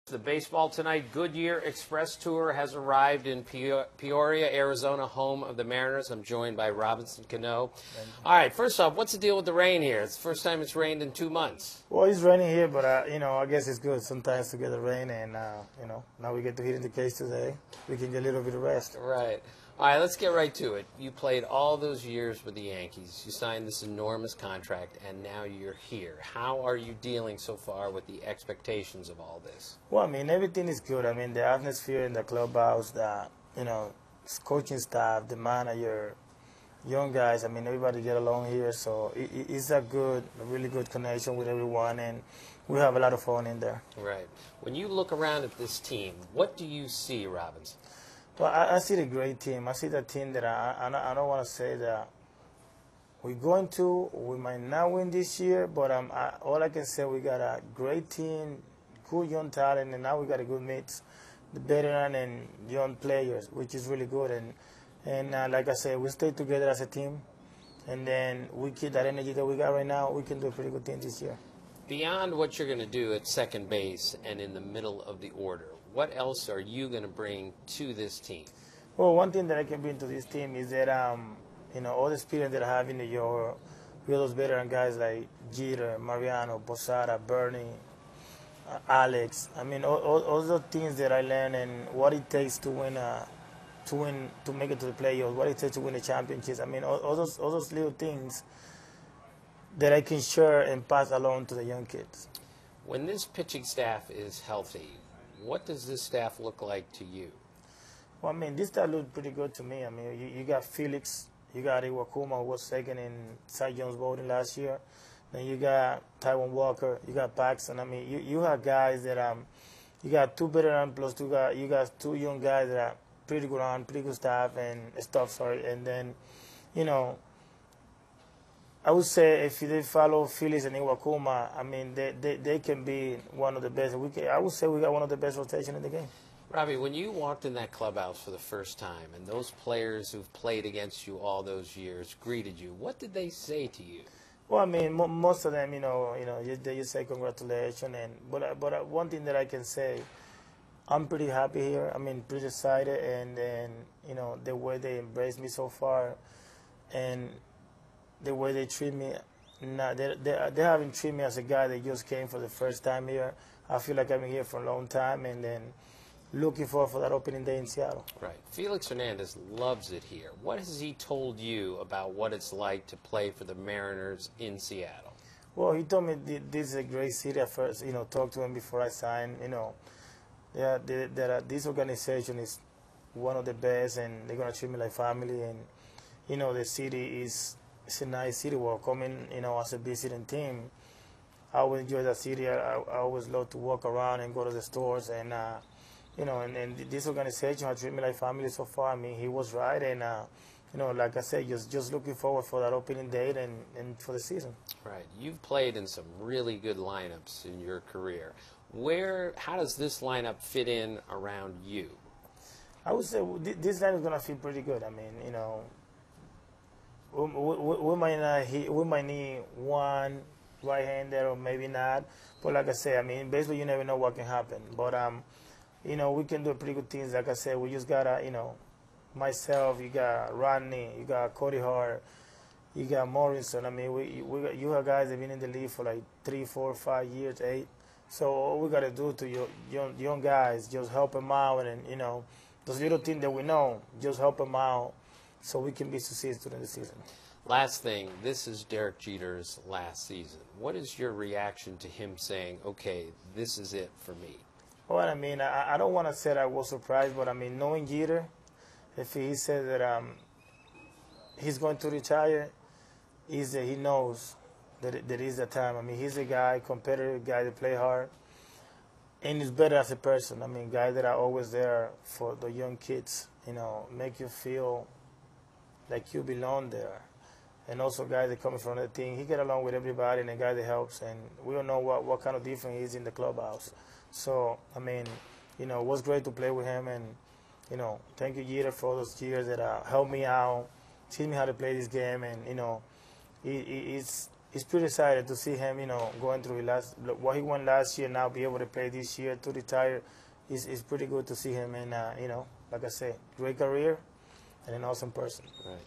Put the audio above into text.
The baseball tonight, Goodyear Express Tour has arrived in Peoria, Arizona, home of the Mariners. I'm joined by Robinson Cano. All right, first off, what's the deal with the rain here? It's the first time it's rained in 2 months. Well, it's raining here, but I guess it's good sometimes to get the rain, and now we get to hit in the case today. We can get a little bit of rest. Right. All right, let's get right to it. You played all those years with the Yankees. You signed this enormous contract, and now you're here. How are you dealing so far with the expectations of all this? Well, I mean, everything is good. I mean, the atmosphere in the clubhouse, the coaching staff, the manager, young guys. I mean, everybody get along here, so it's a really good connection with everyone, and we have a lot of fun in there. Right. When you look around at this team, what do you see, Robinson? Well, I see the great team. I see the team that I don't want to say that we might not win this year, but all I can say, we got a great team, good young talent, and now we got a good mix, the veteran and young players, which is really good. And like I said, we stay together as a team, and then we keep that energy that we got right now. We can do a pretty good thing this year. Beyond what you're going to do at second base and in the middle of the order, what else are you going to bring to this team? Well, one thing that I can bring to this team is that, all the experience that I have in New York, with those veteran guys like Jeter, Mariano, Posada, Bernie, Alex. I mean, all those things that I learned and what it takes to win, to make it to the playoffs, what it takes to win the championships. I mean, all those little things that I can share and pass along to the young kids. When this pitching staff is healthy, what does this staff look like to you? Well, I mean, this staff looks pretty good to me. I mean, you got Felix, you got Iwakuma, who was second in Cy Young's voting last year. Then you got Taiwan Walker, you got Paxton. I mean, you have guys that you got two veterans plus you got two young guys that are pretty good on, pretty good staff and stuff. Sorry, and then, I would say if they follow Felix and Iwakuma, I mean, they can be one of the best. I would say we got one of the best rotation in the game. Robbie, when you walked in that clubhouse for the first time and those players who've played against you all those years greeted you, what did they say to you? Well, I mean, most of them, they just say congratulations. But one thing that I can say, I'm pretty happy here. I mean, pretty excited, and the way they embraced me so far, and the way they treat me, they haven't treated me as a guy that just came for the first time here. I feel like I've been here for a long time, and then looking forward for that opening day in Seattle. Right. Felix Hernandez loves it here. What has he told you about what it's like to play for the Mariners in Seattle? Well, he told me this is a great city. At first, talked to him before I signed. This organization is one of the best, and they're gonna treat me like family. And the city is. It's a nice city. Well, coming, as a visiting team, I always enjoy that city. I always love to walk around and go to the stores, and and this organization has treated me like family so far. I mean, he was right, and like I said, just looking forward for that opening date and for the season. Right. You've played in some really good lineups in your career. How does this lineup fit in around you? I would say this line is gonna feel pretty good. I mean, we might need one right-hander or maybe not. But like I said, I mean, basically you never know what can happen. But, we can do pretty good things. Like I said, we just got to, myself, you got Rodney, you got Cody Hart, you got Morrison. I mean, you have guys that have been in the league for like 3, 4, 5 years, 8. So all we got to do to young guys, just help them out. And, those little things that we know, just help them out, so we can be successful during the season. Last thing, this is Derek Jeter's last season. What is your reaction to him saying, okay, this is it for me? Well, I mean, I don't want to say that I was surprised, but I mean, knowing Jeter, if he said that he's going to retire, he knows that it is the time. I mean, he's a guy, competitive guy that play hard, and he's better as a person. I mean, guys that are always there for the young kids, make you feel like you belong there. And also guys that coming from the team, he get along with everybody, and a guy that helps, and we don't know what kind of difference he is in the clubhouse. So, I mean, it was great to play with him, and, thank you, Jeter, for all those years that helped me out, teach me how to play this game, and, he's he's pretty excited to see him, going through what he won last year. Now be able to play this year to retire. It's pretty good to see him, and like I say, great career and an awesome person. Right.